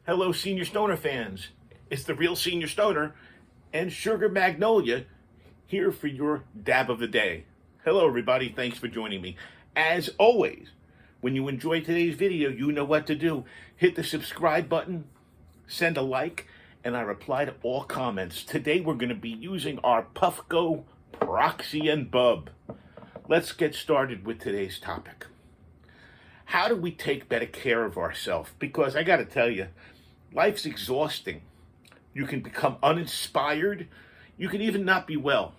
Hello, Senior Stoner fans. It's the real Senior Stoner and Sugar Magnolia here for your dab of the day. Hello, everybody. Thanks for joining me. As always, when you enjoy today's video, you know what to do. Hit the subscribe button, send a like, and I reply to all comments. Today, we're going to be using our Puffco, Proxy, and Bub. Let's get started with today's topic. How do we take better care of ourselves? Because I got to tell you, life's exhausting. You can become uninspired. You can even not be well.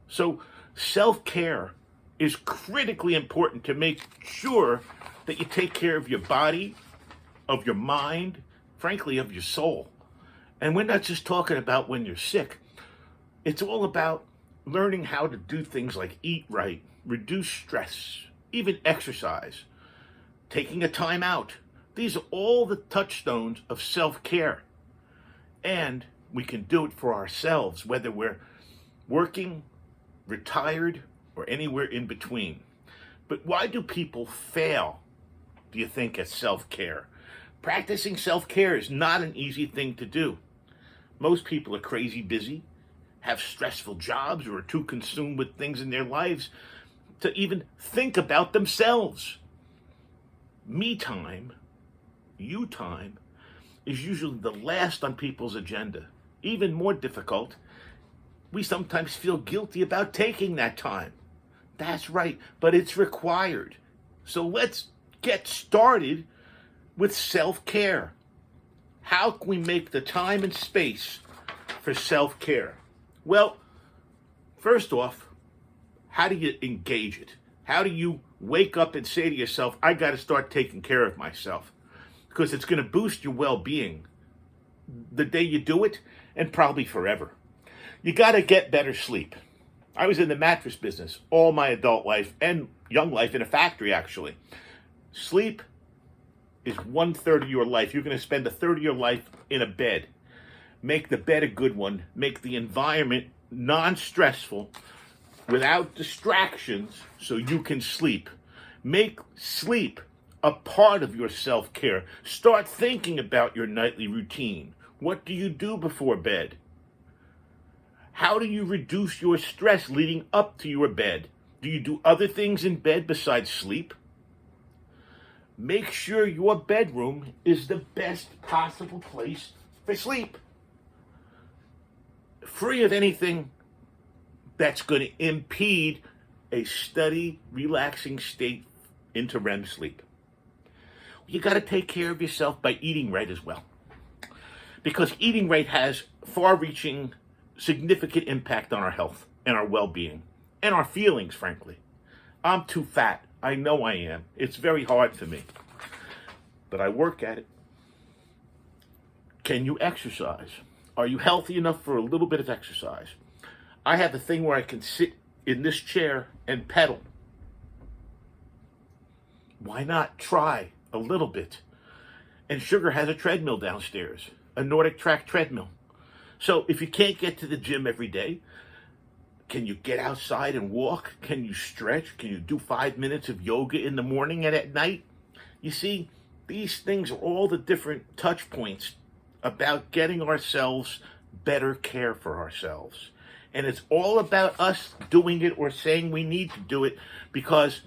So self-care is critically important to make sure that you take care of your body, of your mind, frankly, of your soul. And we're not just talking about when you're sick. It's all about learning how to do things like eat right, reduce stress, even exercise, taking a time out. These are all the touchstones of self-care. And we can do it for ourselves, whether we're working, retired, or anywhere in between. But why do people fail, do you think, at self-care? Practicing self-care is not an easy thing to do. Most people are crazy busy, have stressful jobs, or are too consumed with things in their lives to even think about themselves. Me time, you time, is usually the last on people's agenda. Even more difficult, we sometimes feel guilty about taking that time. That's right, but it's required. So let's get started with self-care. How can we make the time and space for self-care? Well, first off, how do you engage it? How do you wake up and say to yourself, I got to start taking care of myself? Because it's going to boost your well-being the day you do it, and probably forever. You got to get better sleep. I was in the mattress business all my adult life and young life, in a factory, actually. Sleep is 1/3 of your life. You're going to spend 1/3 of your life in a bed. Make the bed a good one. Make the environment non-stressful, without distractions, so you can sleep. Make sleep a part of your self-care. Start thinking about your nightly routine. What do you do before bed? How do you reduce your stress leading up to your bed? Do you do other things in bed besides sleep? Make sure your bedroom is the best possible place for sleep, free of anything that's going to impede a steady, relaxing state into REM sleep. You got to take care of yourself by eating right as well. Because eating right has far-reaching, significant impact on our health and our well-being and our feelings, frankly. I'm too fat. I know I am. It's very hard for me. But I work at it. Can you exercise? Are you healthy enough for a little bit of exercise? I have a thing where I can sit in this chair and pedal. Why not try a little bit? And Sugar has a treadmill downstairs, a Nordic track treadmill. So if you can't get to the gym every day, can you get outside and walk? Can you stretch? Can you do 5 minutes of yoga in the morning and at night? You see, these things are all the different touch points about getting ourselves better care for ourselves. And it's all about us doing it or saying we need to do it, because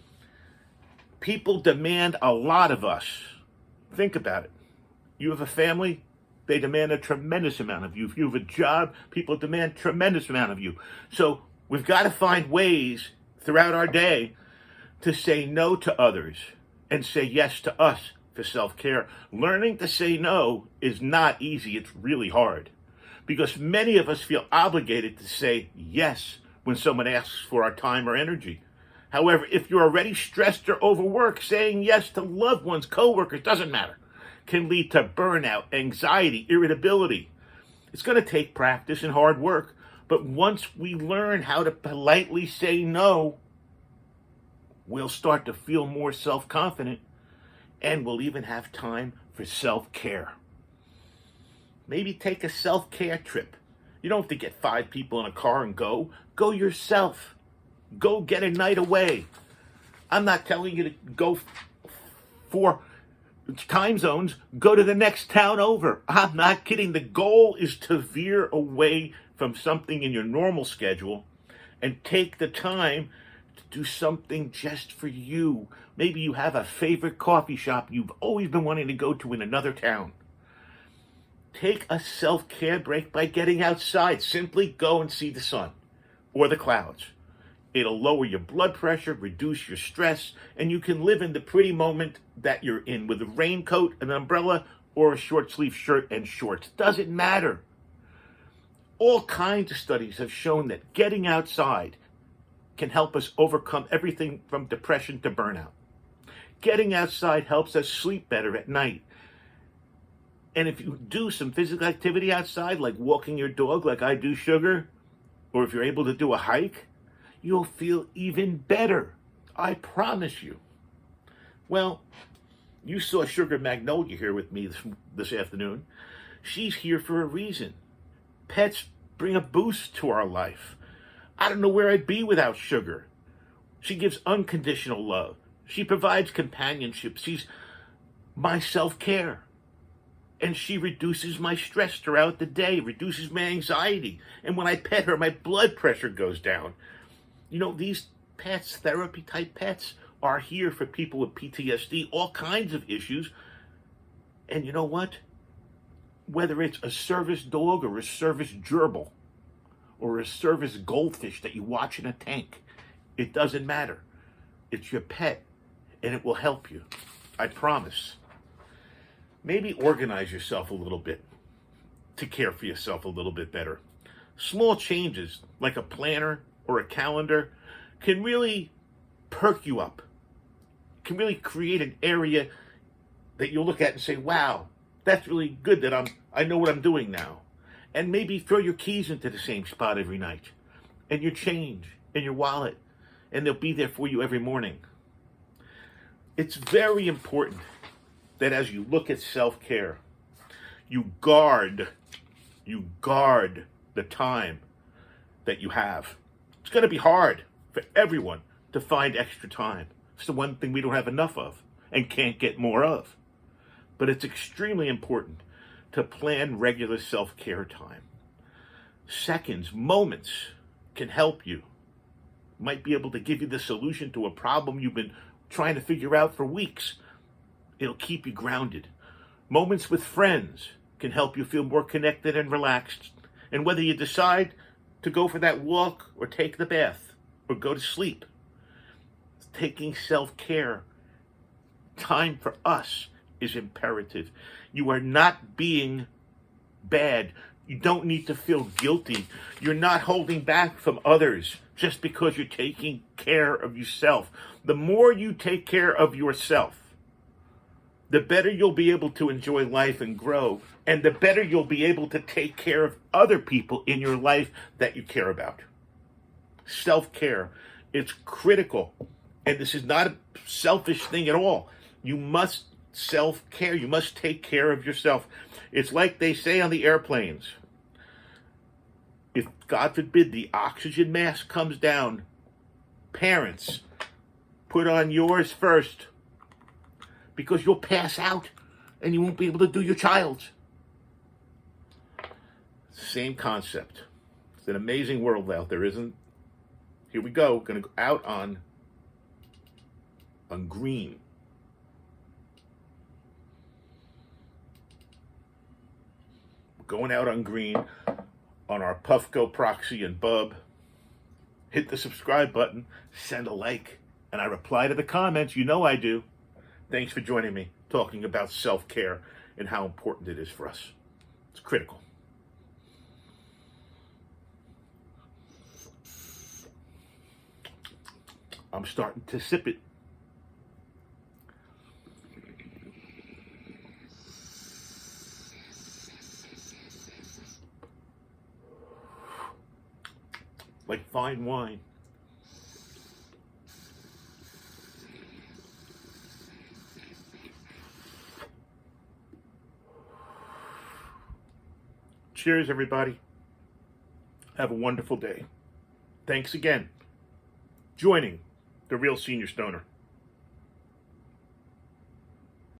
people demand a lot of us. Think about it. You have a family, they demand a tremendous amount of you. If you have a job, people demand a tremendous amount of you. So we've got to find ways throughout our day to say no to others and say yes to us for self-care. Learning to say no is not easy. It's really hard, because many of us feel obligated to say yes when someone asks for our time or energy. However, if you're already stressed or overworked, saying yes to loved ones, coworkers, doesn't matter, can lead to burnout, anxiety, irritability. It's going to take practice and hard work, but once we learn how to politely say no, we'll start to feel more self-confident, and we'll even have time for self-care. Maybe take a self-care trip. You don't have to get 5 people in a car and go. Go yourself. Go get a night away. I'm not telling you to go for time zones, go to the next town over. I'm not kidding. The goal is to veer away from something in your normal schedule and take the time to do something just for you. Maybe you have a favorite coffee shop you've always been wanting to go to in another town. Take a self-care break by getting outside. Simply go and see the sun or the clouds. It'll lower your blood pressure, reduce your stress, and you can live in the pretty moment that you're in with a raincoat, an umbrella, or a short sleeve shirt and shorts. Doesn't matter. All kinds of studies have shown that getting outside can help us overcome everything from depression to burnout. Getting outside helps us sleep better at night. And if you do some physical activity outside, like walking your dog like I do, Sugar, or if you're able to do a hike, you'll feel even better. I promise you. Well, you saw Sugar Magnolia here with me this afternoon. She's here for a reason. Pets bring a boost to our life. I don't know where I'd be without Sugar. She gives unconditional love. She provides companionship. She's my self-care. And she reduces my stress throughout the day, reduces my anxiety. And when I pet her, my blood pressure goes down. You know, these pets, therapy-type pets, are here for people with PTSD, all kinds of issues. And you know what? Whether it's a service dog or a service gerbil or a service goldfish that you watch in a tank, it doesn't matter. It's your pet, and it will help you. I promise. Maybe organize yourself a little bit to care for yourself a little bit better. Small changes, like a planner or a calendar, can really perk you up, can really create an area that you'll look at and say, wow, that's really good that I know what I'm doing now. And maybe throw your keys into the same spot every night, and your change, and your wallet, and they'll be there for you every morning. It's very important that as you look at self-care, you guard the time that you have. It's going to be hard for everyone to find extra time. It's the one thing we don't have enough of and can't get more of. But it's extremely important to plan regular self-care time. Seconds, moments can help you. Might be able to give you the solution to a problem you've been trying to figure out for weeks. It'll keep you grounded. Moments with friends can help you feel more connected and relaxed. And whether you decide to go for that walk or take the bath or go to sleep, taking self-care time for us is imperative. You are not being bad. You don't need to feel guilty. You're not holding back from others just because you're taking care of yourself. The more you take care of yourself, the better you'll be able to enjoy life and grow, and the better you'll be able to take care of other people in your life that you care about. Self-care, it's critical, and this is not a selfish thing at all. You must self-care. You must take care of yourself. It's like they say on the airplanes. If, God forbid, the oxygen mask comes down, parents, put on yours first, because you'll pass out and you won't be able to do your child's. Same concept. It's an amazing world out there, isn't it? Here we go. Going to go out on green. Going out on green on our Puffco, Proxy, and Bub. Hit the subscribe button, send a like, and I reply to the comments. You know I do. Thanks for joining me, talking about self-care and how important it is for us. It's critical. I'm starting to sip it. Like fine wine. Cheers, everybody. Have a wonderful day. Thanks again. Joining the Real Senior Stoner.